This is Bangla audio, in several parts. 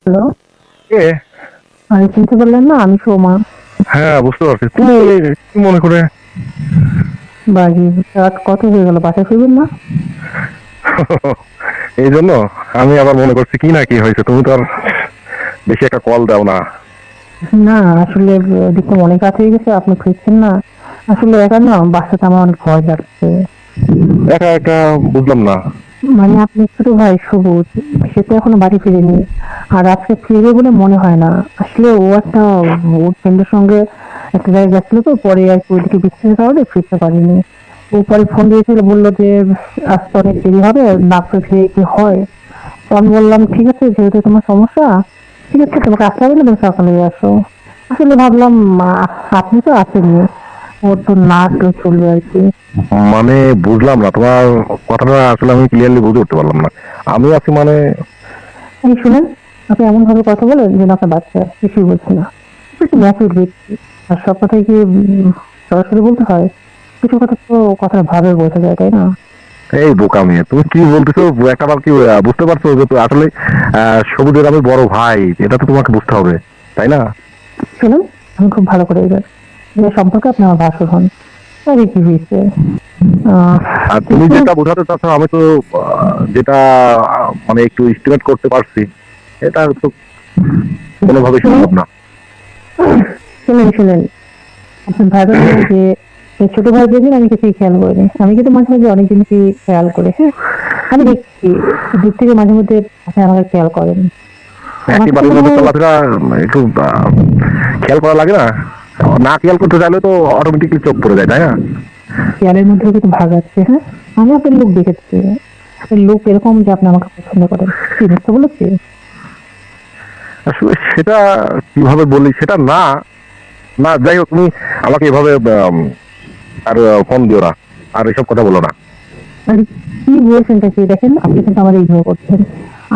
হ্যালো, কে? আরে চিনতে পারলেন না? আমি সোমা। হ্যাঁ, বুঝতে পারছি। তুমি কি মনে করে? বাড়ি রাত কত হয়ে গেল, বাসায় ফিরবেন না? এই জন্য আমি আবার মনে করছি কি না কি হয়েছে, তুমি তো আর বেশি একটা কল দাও না। না আসলে দেখলাম অনেক রাত হয়ে গেছে, আপনি ফিরছেন না। আসলে একা না, বাসাতে আমার অনেক ভয় লাগছে। একা একা বুঝলাম না। মানে আপনি ছোট ভাই সবুজ, সে তো এখনো বাড়ি ফিরেনি। আর আজকে ফিরবে বলে মনে হয় না। আসলে ও একটা ওর ফ্রেন্ডের সঙ্গে একটা জায়গায় যাচ্ছিল, তো পরে আর কি ওইদিকে বৃষ্টির কারণে ফিরতে পারিনি। ও পরে ফোন দিয়েছিল, বললো যে আজ তো অনেক দেরি হবে, না ফিরে কি হয়। তো আমি বললাম ঠিক আছে, যেহেতু তোমার সমস্যা, ঠিক আছে তোমাকে আসতে হবে না, তুমি সকালে আসো। আসলে ভাবলাম আপনি তো আসেননি, ওর তো না আসলে চলবে আর কি। মানে বুঝলাম না তোমার কথাটা, আসলে আমি ক্লিয়ারলি বুঝে উঠতে পারলাম না। আমি আছি মানে? এই শুনেন, আপনি এমন ভাবে কথা বলেন যেন আপনার বাচ্চা, কিছুই বলছে না। একটু ম্যাচুর ব্যক্তি। আর সব কথাই কি সরাসরি বলতে হয়? কিছু কথা তো কথা ভাবে বোঝা যায়, তাই না? এই বোকা মেয়ে, তুমি কি বলতেছো? একটা বার কি বুঝতে পারছো যে আসলে সবুজের আমি বড় ভাই, এটা তো তোমাকে বুঝতে হবে, তাই না? শুনুন, আমি খুব ভালো করে এবার যে সম্পর্কে আপনি আমার ভাসুর হন। আরে কি হয়েছে? আর তুমি কিন্তু যেটা বোঝাতে চাচ্ছ, আমি তো যেটা মানে একটু এস্টিমেট করতে পারছি, এটা তো কোনোভাবেই সম্ভব না। শুনেন শুনেন, আপনার ভাই বললেন যে এই ছোট ভাই যেদিন আমি কিছুই খেয়াল করিনি, আমি কিন্তু মাঝে মাঝে অনেক জিনিসই খেয়াল করি। হ্যাঁ, আমি দেখছি দূর থেকে মাঝে মধ্যে আপনি আমাকে খেয়াল করেন। আমার একই কাছে বাড়ির মনে মধ্যে হয় চলাফেরা একটু খেয়াল করা লাগে না? না খেয়াল করতে চাইলে তো অটোমেটিকলি চোখ পড়ে যায়, তাই না? খেয়ালের মধ্যে কিন্তু ভাগ আছে। হ্যাঁ, আমি আপনার লোক দেখেছি, আপনার লোক এরকম যে আপনি আমাকে পছন্দ করেন, কি মিথ্যা বলেছি? আসলে সেটা কিভাবে বলি সেটা না। না, যাই হোক, তুমি আমাকে এভাবে আর ফোন দিও না, আর এসব কথা বলো না। মানে কি বলছেন তা কি, দেখেন আপনি কিন্তু আমার ইগনোর করছেন।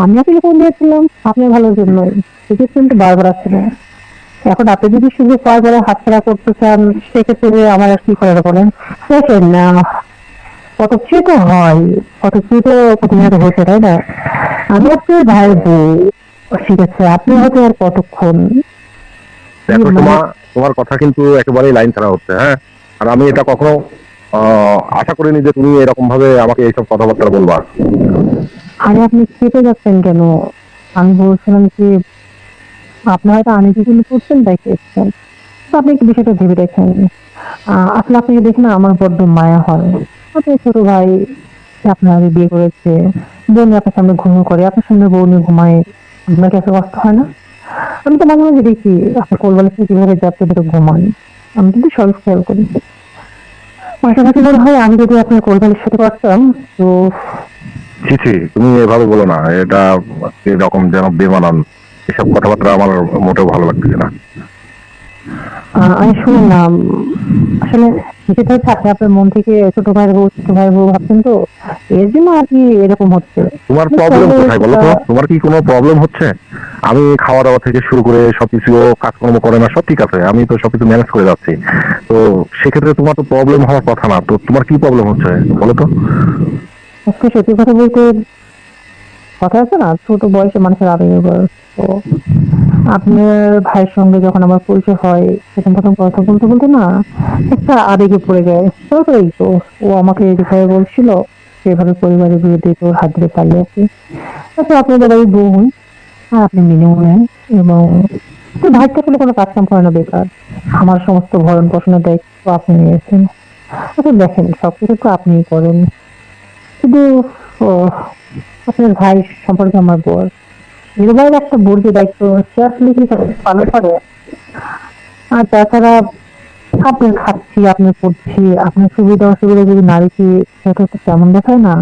আমি আপনাকে ফোন দিয়েছিলাম আপনার ভালোর জন্যই, সেক্ষেত্রে কিন্তু বারবার আসছে না। এখন আপনি যদি শুধু বারবার হাতছাড়া করতে চান, সেক্ষেত্রে আমার আর কি করার বলেন? দেখেন না, কত কিছু তো হয়, কত কিছু তো প্রতিনিয়ত হচ্ছে, তাই না? আমি আপনার ভাইয়ের বউ, ঠিক আছে, আপনি হয়তো আর কতক্ষণ দেখো মানে। তোমার তোমার কথা কিন্তু একেবারেই লাইন ছাড়া হচ্ছে, হ্যাঁ। আর আমি এটা কখনো আশা করিনি যে তুমি এরকম ভাবে আমাকে এইসব কথাবার্তা বলবা। আরে আপনি খেপে যাচ্ছেন কেন? আমি বলছিলাম কি, আপনি হয়তো আনিজি ফিল করছেন তাই খেয়েছেন। তো আপনি একটু বিষয়টা ভেবে দেখেন। আসলে আপনাকে দেখে না আমার বড্ড মায়া হয়। আপনি ছোট ভাই, সে আপনার আগে বিয়ে করেছে, বোন আপনার সামনে ঘুমিয়ে করে, আপনার সামনে বউ নিয়ে ঘুমায়, আপনার কাছে কষ্ট হয় না? আমি তো মাঝে মাঝে দেখি আপনার কোলবালিশে কিভাবে যাচ্ছে সেটা ঘুমান। আমি কিন্তু সব খেয়াল করি। মাঝে মাঝে মনে হয় আমি যদি আপনার কোলবালির সাথে পারতাম, তো। ছি ছি, তুমি এভাবে বলো না, এটা এরকম যেন বেমানান। এসব কথাবার্তা আমার মোটেও ভালো লাগছে না। আমি শুনুন না, আসলে যেটা হচ্ছে আপনি আপনার মন থেকে ছোট ভাইয়ের বউ ভাবছেন, তো এর জন্য আর কি এরকম হচ্ছে। তোমার আমি প্রবলেম চাইলে কোথায় বলো সেটা। তো? তোমার কি কোনো প্রবলেম হচ্ছে? আমি খাওয়া দাওয়া থেকে শুরু করে সবকিছু, ও কাজকর্ম করে না, সব ঠিক আছে, আমি তো সবকিছু ম্যানেজ করে যাচ্ছি। তো সেক্ষেত্রে তোমার তো প্রবলেম হওয়ার কথা না, তো তোমার কি প্রবলেম হচ্ছে বলো তো? আজকে সত্যি কথা বলতে, কথা আছে না, ছোট বয়সে মানুষের আবেগের বয়স। তো আপনার ভাইয়ের সঙ্গে যখন আমার পরিচয় হয়, প্রথম প্রথম কথা বলতে বলতে না একটা আবেগে পড়ে যায়। তারপরেই তো ও আমাকে যেভাবে বলছিল, সেভাবে পরিবারের বিরুদ্ধে তোর হাত ধরে পালিয়ে আসি। তারপর আপনার বাড়ির বউ হই, আর আপনি মেনেও নেন। এবং ভাইটা আসলে কোনো কাজ কাম করে না, বেকার। আমার সমস্ত ভরণ পোষণের দায়িত্ব আপনি নিয়েছেন। আচ্ছা দেখেন, সবকিছু তো আপনিই করেন, শুধু আহ, আপনার ভাই সম্পর্কে আমার বর, নির্ভয়ের একটা বোর যে দায়িত্ব, সে আসলে কি পালন করে? আর তাছাড়া আপনি খাচ্ছি, আপনি পড়ছি, আপনার সুবিধা অসুবিধা যদি নারীকে, সেটা তো তেমন দেখায় না।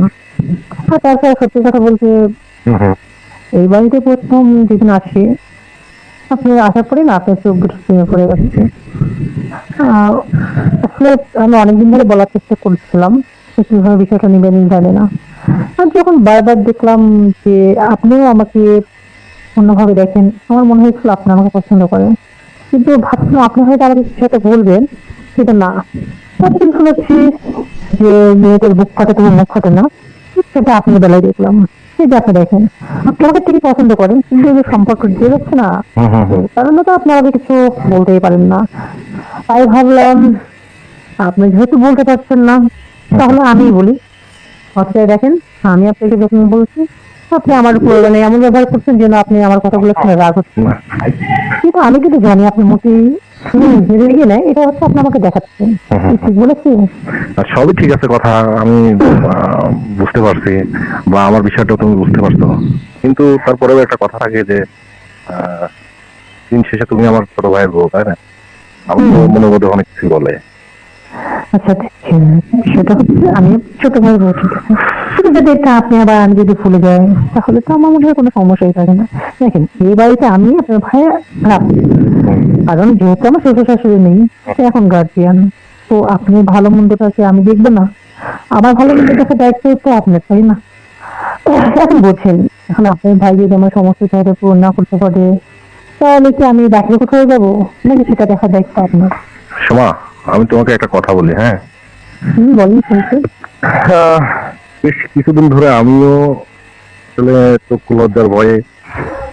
আর তাছাড়া সত্যি কথা বলতে, হুম হুম। এই বাড়িতে প্রথম যেদিন আসি, আপনি আসার পরে না আপনার চোখ দুটো ভেঙে পড়ে গেছে। আহ, আসলে আমি অনেকদিন ধরে বলার চেষ্টা করছিলাম, সে কিভাবে বিষয়টা নিবেন জানি না। আর যখন বারবার দেখলাম যে আপনিও আমাকে অন্যভাবে দেখেন, আমার মনে হয়েছিল আপনি আমাকে পছন্দ করেন। কিন্তু ভাবছিলাম আপনি হয়তো আমাকে কিছু একটা বলবেন, সেটা না। তারপরে শুনেছি যে মেয়েদের বুক ফাটে তবু মুখ ফাটে না, সেটা আপনার বেলায় দেখলাম। এই যে আপনি দেখেন, আপনি আমাকে ঠিকই পছন্দ করেন, কিন্তু এই যে সম্পর্ক যে হচ্ছে না, কারণে তো আপনি আমাকে কিছু বলতেই পারেন না। তাই ভাবলাম, আপনি যেহেতু বলতে পারছেন না, তাহলে আমি বলি। অতএব দেখেন, আমি আপনাকে যখন বলছি, আপনি আমার উপর মানে এমন ব্যবহার করছেন যেন আপনি আমার কথাগুলো শুনে রাগ হচ্ছেন। কিন্তু আমি কিন্তু জানি আপনি মোটেই শুনে নিজে রেগে নেয়, এটা হচ্ছে আপনি আমাকে দেখাচ্ছেন। কি ঠিক বলেছি? আর সবই ঠিক আছে কথা, আমি বুঝতে পারছি, বা আমার বিষয়টা তুমি বুঝতে পারছো, কিন্তু তারপরেও একটা কথা থাকে যে আহ, দিন শেষে তুমি আমার ছোট ভাইয়ের বউ, তাই না? আমার তো মনের মধ্যে অনেক কিছু বলে। আচ্ছা দেখেন, সেটা হচ্ছে আমি ছোট ভাই বউ, ঠিক আছে, কিন্তু যদি এটা আপনি আবার আমি যদি ভুলে যাই, তাহলে তো আমার মনে হয় কোনো সমস্যাই থাকে না। দেখেন, এই বাড়িতে আমি আপনার ভাই রাখি, কারণ যেহেতু আমার শ্বশুর শাশুড়ি নেই, সে এখন গার্জিয়ান। তো আপনি ভালো মন্দটাকে আমি দেখবো না, আমার ভালো মন্দ দেখার দায়িত্ব তো আপনার, তাই না? এখন বলছেন, এখন আপনার ভাই যদি আমার সমস্ত চাহিদা পূরণ না করতে পারে, তাহলে কি আমি বাইরে কোথাও যাবো, নাকি সেটা দেখার দায়িত্ব আপনার? সোমা, আমি তোমাকে একটা কথা বলি, হ্যাঁ? বলেন শুনছি। বেশ কিছুদিন ধরে আমিও আসলে চক্ষু লজ্জার ভয়ে,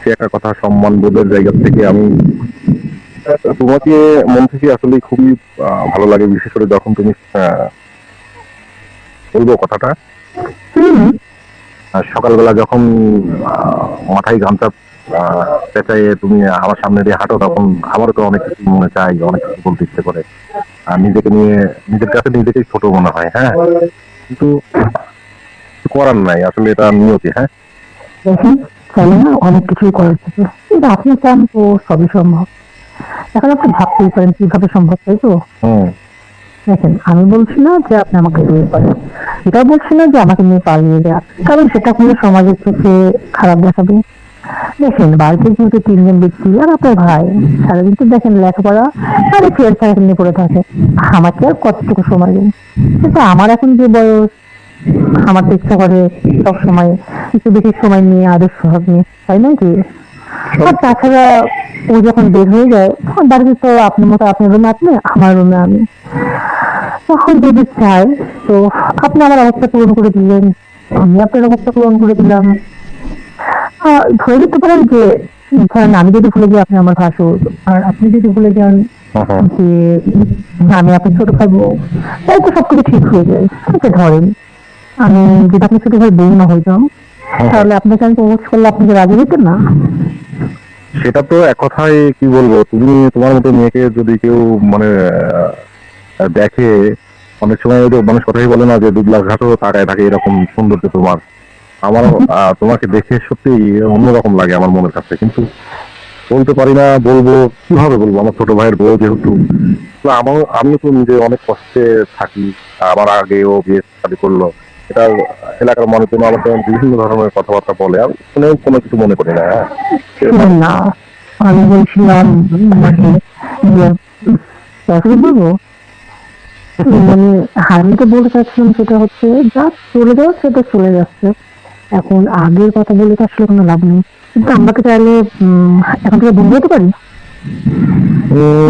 সে একটা কথা সম্মান বোধের জায়গা থেকে আমি তোমাকে মন থেকে আসলে খুবই ভালো লাগে, বিশেষ করে যখন তুমি বলবো কথাটা, সকালবেলা যখন মাথায় গামছা পেঁচাইয়ে তুমি আমার সামনে দিয়ে হাঁটো, তখন আমারও তো অনেক কিছু মনে চাই, অনেক কিছু বলতে ইচ্ছে করে, আর নিজেকে নিয়ে নিজের কাছে নিজেকেই ছোট মনে হয়, হ্যাঁ? কিন্তু কিছু করার নাই, আসলে এটা নিয়তি, হ্যাঁ? দেখেন, চাইলে না অনেক কিছুই করা যেত, কিন্তু আপনি চান তো সবই সম্ভব। এখন আপনি ভাবতেই পারেন কিভাবে সম্ভব, তাই তো? হুম। দেখেন, আমি বলছি না যে আপনি আমাকে বিয়ে করেন, এটাও বলছি না যে আমাকে নিয়ে পালিয়ে যান, কারণ সেটা কোনো সমাজের চোখে খারাপ দেখাবে। দেখেন, বাড়িতে কিন্তু তিনজন ব্যক্তি আর আপনার ভাই, সারাদিন তো দেখেন লেখাপড়া আর ফের সারাদিন নিয়ে পড়ে থাকে, আমাকে আর কতটুকু সময় দিন? কিন্তু আমার এখন যে বয়স, আমার তো ইচ্ছা করে সব সময় কিছু বেশি সময় নিয়ে আদর্শ ভাব নিয়ে, তাই নয় কি? আর তাছাড়া ও যখন বের হয়ে যায়, তখন বাড়িতে তো আপনার মতো আপনার রুমে আপনি, আমার রুমে আমি, তখন যদি চাই তো আপনি আমার অবস্থা পূরণ করে দিলেন, আমি আপনার অবস্থা পূরণ করে দিলাম। ধরে নিতে পারেন যে, ধরেন আমি যদি ভুলে যাই আপনি আমার ভাসুর, আর আপনি যদি ভুলে যান যে আমি আপনার ছোট ভাই বউ, তাই তো সবকিছু ঠিক হয়ে যায়। আচ্ছা ধরেন, আমি যদি আপনি ছোট ভাই বউ না হইতাম, তাহলে আপনাকে আমি প্রপোজ করলে আপনি কি রাজি হতেন না? সেটা তো এক কথায় কি বলবো, তুমি তোমার মতো মেয়েকে যদি কেউ মানে দেখে, অনেক সময় ওই যে মানুষ কথাই বলে না যে দুবলা ঘাটও তাকায় থাকে, এরকম সৌন্দর্য তোমার। আমারও তোমাকে দেখে সত্যি অন্যরকম লাগে আমার মনের কাছে, কিন্তু বলতে পারি না, বলবো কিভাবে বলবো, আমার ছোট ভাইয়ের বউ যেহেতু। তো আমিও তো নিজে অনেক কষ্টে থাকি, আমার আগেও বিয়ে শাদী করলো, এটা এলাকার মানুষজন আমাকে বিভিন্ন ধরনের কথাবার্তা বলে, আমি শুনেও কোনো কিছু মনে করি না, হ্যাঁ? শুনেন না, আমি বলছিলাম মানে যে, আসলে বলবো মানে, আমি তো বলতে চাচ্ছিলাম সেটা হচ্ছে, যা চলে যাওয়া সেটা চলে যাচ্ছে, এখন আগের কথা বলে তো আসলে কোনো লাভ নেই। কিন্তু আমরা তো চাইলে এখন থেকে বন্ধু হতে পারি,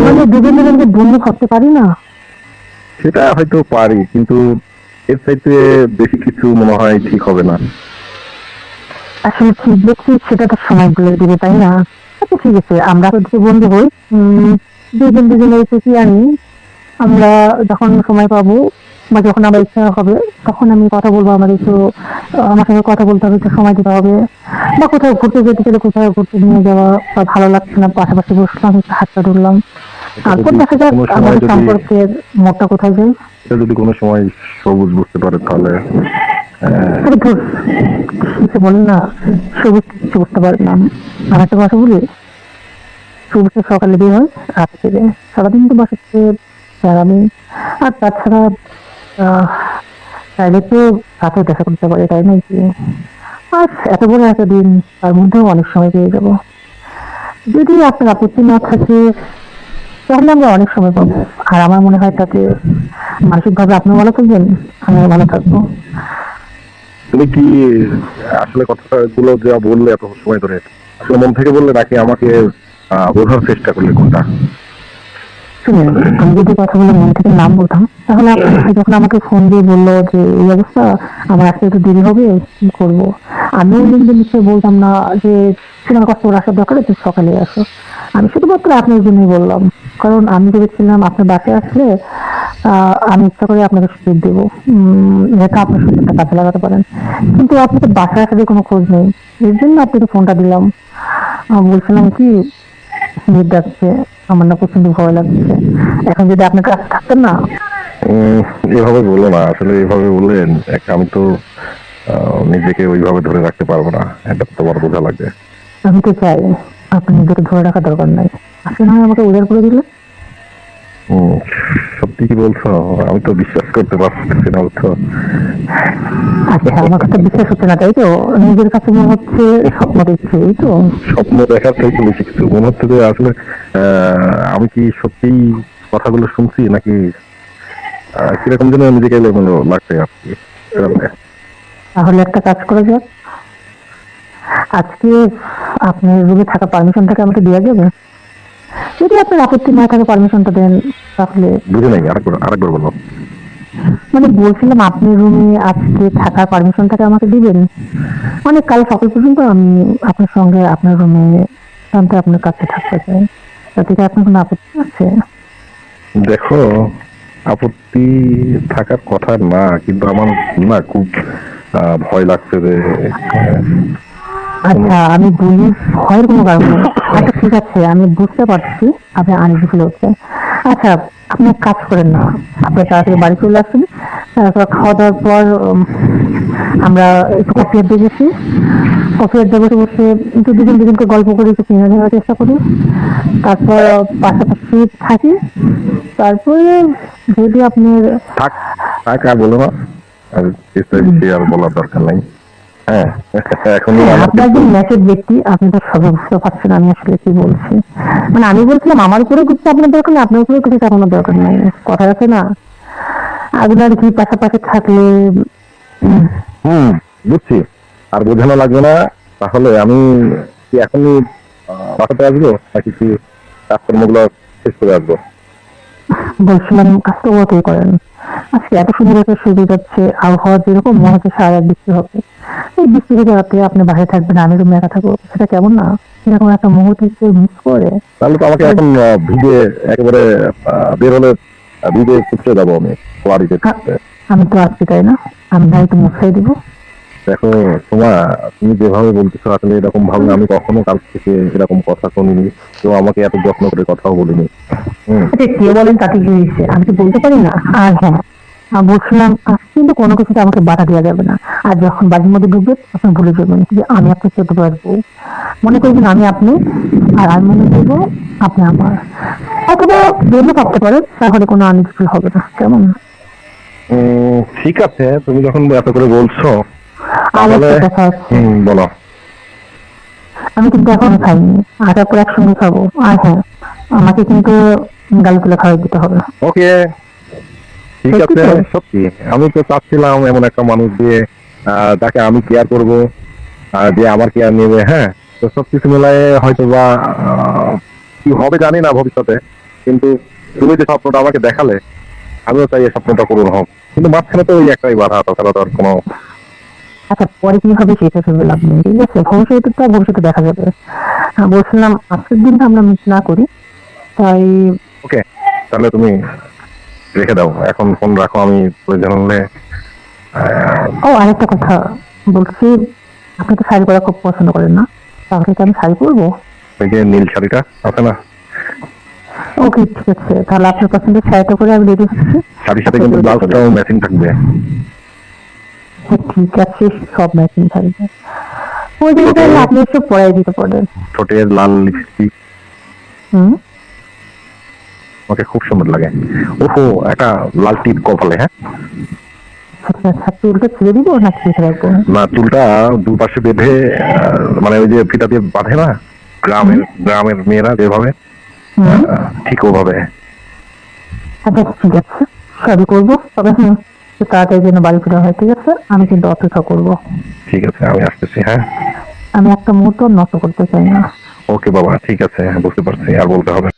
মানে দুজন দুজনকে বন্ধু ভাবতে পারি না? সেটা হয়তো পারি, কিন্তু এর চাইতে বেশি কিছু মনে হয় ঠিক হবে না। আসলে কি দেখছি সেটা তো সময় বলে দিবে, তাই না? আচ্ছা ঠিক আছে, আমরা হচ্ছে বন্ধু হই, দুজন দুজনের কি আনি, আমরা যখন সময় পাবো বা যখন আমার ইচ্ছা হবে, তখন আমি কথা বলবো, আমার একটু আমার সঙ্গে কথা বলতে হবে, একটু সময় দিতে হবে, বা কোথাও ঘুরতে যেতে গেলে কোথাও ঘুরতে নিয়ে যাওয়া, বা ভালো লাগছে না পাশাপাশি বসলাম, একটু হাতটা ধরলাম, তারপর দেখা যাক কোনো সময় আমাদের যদি সম্পর্কের মোড়টা কোথায় যায়। এটা যদি কোনো সময় সবুজ বুঝতে পারে, তাহলে আরে ধুর, কিছু বলেন না, সবুজ কিছু বুঝতে পারে না। আর একটা কথা বলি, সবুজের সকালে বের হয়, রাতে ফিরে, সারাদিন তো বাসাতে আমি, আর তাছাড়া আহ চাইলে তো রাতেও দেখা করতে পারে, তাই নয় কি? আর এত বড় একটা দিন, তার মধ্যেও অনেক সময় পেয়ে যাবো। যদি আপনার আপত্তি না থাকে, তাহলে আমরা অনেক সময় পাবো, আর আমার মনে হয় তাতে মানসিকভাবে আপনিও ভালো থাকবেন, আমিও ভালো থাকবো। তুমি কি আসলে কথাটা গুলো যা বললে এত সময় ধরে, আসলে মন থেকে বললে নাকি আমাকে বোঝার চেষ্টা করলে কোনটা? শুনুন, আমি যদি কথাগুলো মন থেকে নাম বলতাম তাহলে আপনি যখন আমাকে ফোন দিয়ে বললো যে এই অবস্থা, আমার আসতে একটু দেরি হবে, কি করবো, আমিও কিন্তু নিশ্চয়ই বলতাম না যে তোমার কষ্ট করে আসার দরকার তুমি সকালে আসো। আমি শুধুমাত্র আপনার জন্যই বললাম, কারণ আমি ভেবেছিলাম আপনার বাসায় আসলে আমি ইচ্ছা করে আপনাকে সুযোগ দেবো, যাতে আপনার সুযোগটা কাজে লাগাতে পারেন। কিন্তু আপনি তো বাসায় আসার কোনো খোঁজ নেই, এর জন্য আপনাকে ফোনটা দিলাম। বলছিলাম কি, ভিড় যাচ্ছে, আমার না প্রচন্ড ভয় লাগছে। এখন যদি আপনার কাছে থাকতেন না। উম, এভাবে বলো না, আসলে এভাবে বললেন আমি তো নিজেকে ওইভাবে ধরে রাখতে পারবো না, এটা তো তোমার বোঝা লাগবে। আমি তো চাই আপনি নিজেকে ধরে রাখার দরকার নাই, আপনি না হয় আমাকে উজাড় করে দিলে। উম, সত্যি কি বলছো? আমি তো বিশ্বাস করতে পারতেছি না, বুঝছো? আচ্ছা, আমার কথা বিশ্বাস হচ্ছে না তাই তো? নিজের কাছে মনে হচ্ছে স্বপ্ন দেখছি, এই তো? স্বপ্ন দেখার থেকে বেশি কিছু মনে হচ্ছে যে আসলে আমি কি সত্যি কথাগুলো শুনছি নাকি কিরকম যেন নিজেকে এলোমেলো লাগছে আর কি। তাহলে একটা কাজ করা যাক, আজকে আপনার রুমে থাকা পারমিশনটাকে আমাকে দেওয়া যাবে? যদি আপনার আপত্তি না থাকে পারমিশনটা দেন তাহলে। বুঝে নাই, আরেকবার বলো। মানে বলছিলাম আপনি রুমে আজকে থাকার পারমিশনটাকে আমাকে দিবেন, মানে কাল সকাল পর্যন্ত আমি আপনার সঙ্গে আপনার রুমে শান্তি আপনার কাছে থাকতে চাই। তাতে কি আপনার কোনো আপত্তি আছে? দেখো, আপত্তি থাকার কথা না, কিন্তু আমার না খুব ভয় লাগছে যে আচ্ছা, আমি বলি ভয়ের কোনো কারণ নেই। আচ্ছা ঠিক আছে, আমি বুঝতে পারছি আপনি আনইজি ফিল হচ্ছে। আচ্ছা, আপনি এক কাজ করেন না, আপনি তাড়াতাড়ি বাড়ি চলে আসুন। তারপর খাওয়া দাওয়ার পর আমরা একটু কফি আড্ডা গেছি, কফি আড্ডা বসে বসে একটু দুজনকে গল্প করে একটু চিনে নেওয়ার চেষ্টা করি। তারপর পাশাপাশি থাকি। তারপরে যদি আপনার থাক থাক আর বলো না, আর বেশি আর বলার দরকার নাই। হ্যাঁ, এখনই হ্যাঁ, আমার আপনি একজন ম্যাচের ব্যক্তি, আপনি তো সবই বুঝতে পারছেন আমি আসলে কি বলছি। মানে আমি বলছিলাম আমার উপরে কিছু আপনার দরকার নেই, আপনার উপরে কিছু চাপানোর দরকার নেই, কথা আছে না? আপনার কি পাশাপাশি থাকলে হুম বুঝছি, আর বোঝানো লাগবে না। তাহলে আমি কি এখনই বাসাতে আসবো নাকি কি কাজকর্মগুলো শেষ করে আসবো? বলছিলাম কাজটা ওতেই করেন। আজকে এত সুন্দর একটা সুযোগ যাচ্ছে, আবহাওয়া যেরকম মনে হচ্ছে সারা রাত বৃষ্টি হবে। এই বৃষ্টি থেকে রাতে আপনি বাইরে থাকবেন, আমি রুমে একা থাকবো, সেটা কেমন না? এরকম একটা মুহূর্ত মিস করে। তাহলে তো আমাকে এখন ভিজে একেবারে বের হলে ভিজে ছুটতে যাবো আমি বাড়িতে। আমি তো আসছি তাই না, আমি ভাই তো মুছাই দিব। দেখো তুমি যেভাবে বলতেছো আসলে এরকম ভাবে আমি কখনো কাল থেকে এরকম কথা শুনিনি, তো আমাকে এত যত্ন করে কথাও বলিনি। আচ্ছা, কে বলেন তাতে কি হয়েছে, আমি তো বলতে পারি না। আর হ্যাঁ, আমি বলছিলাম আজকে কিন্তু কোনো কিছুতে আমাকে বাধা দেওয়া যাবে না। আর যখন বাড়ির মধ্যে ঢুকবে তখন ভুলে যাবেন যে আমি আপনার ছোটবেলার বউ। মনে করবেন আমি আপনি, আর আমি মনে করবো আপনি আমার। অথবা বন্ধু ভাবতে পারেন, তাহলে কোনো আনইজি হবে না, কেমন? ঠিক আছে, তুমি যখন এত করে বলছো আর তাহলে একটা কথা আছে, বলো। আমি কিন্তু এখনো খাইনি, আসার পর একসঙ্গে খাবো। আর হ্যাঁ, আমাকে কিন্তু গাল তুলে খাওয়াই দিতে হবে। ওকে, ঠিক সত্যি আছে। তো? সত্যি আমি তো চাচ্ছিলাম এমন একটা মানুষ দিয়ে যাকে আমি কেয়ার করব, যে আমার কেয়ার নেবে। হ্যাঁ, তো সবকিছু মিলায়ে হয়তো বা কি হবে জানি না ভবিষ্যতে, কিন্তু তুমি যে স্বপ্নটা আমাকে দেখালে আমিও চাই এই স্বপ্নটা পূরণ হোক, কিন্তু মাঝখানে তো ওই একটাই বাধা, তাছাড়া তো আর কোনো। আচ্ছা, পরে কি হবে সেটা ভেবে লাভ নেই, ঠিক আছে? ভবিষ্যৎটা ভবিষ্যতে দেখা যাবে। বলছিলাম আজকের দিনটা আমরা মিস না করি, তাই। ওকে, তাহলে তুমি রেখে দাও এখন, ফোন রাখো, আমি প্রয়োজন হলে ও, আরেকটা কথা বলছি, আপনি তো শাড়ি পরা খুব পছন্দ করেন না? তাহলে কি আমি শাড়ি পরবো? ওই যে নীল শাড়িটা আছে না, ওকে ঠিক আছে, তাহলে আপনার পছন্দের শাড়িটা করে আমি রেডি হচ্ছি। শাড়ির সাথে কিন্তু ব্লাউজটাও ম্যাচিং থাকবে। ঠিক আছে, সব ম্যাচিং থাকবে। ওই জন্য তাহলে আপনি একটু পরাই দিতে পারেন। ঠোঁটের লাল লিপস্টিক হুম, আমাকে খুব সুন্দর লাগে। ওহো, একটা লাল টিপ কপালে। হ্যাঁ, আচ্ছা আচ্ছা, চুলটা ছেড়ে দিব না ছেড়ে রাখবো? না, চুলটা দুপাশে বেঁধে মানে ওই যে ফিতা দিয়ে বাঁধে না গ্রামের গ্রামের মেয়েরা যেভাবে, হুম, ঠিক ওভাবে। আচ্ছা ঠিক আছে, সবই করবো, তবে একটু তাড়াতাড়ি যেন বাড়ি ফেরা হয়, ঠিক আছে? আমি কিন্তু অপেক্ষা করবো। ঠিক আছে, আমি আসতেছি। হ্যাঁ, আমি একটা মুহূর্ত নষ্ট করতে চাই না। ওকে বাবা, ঠিক আছে, বুঝতে পারছি, আর বলতে হবে না।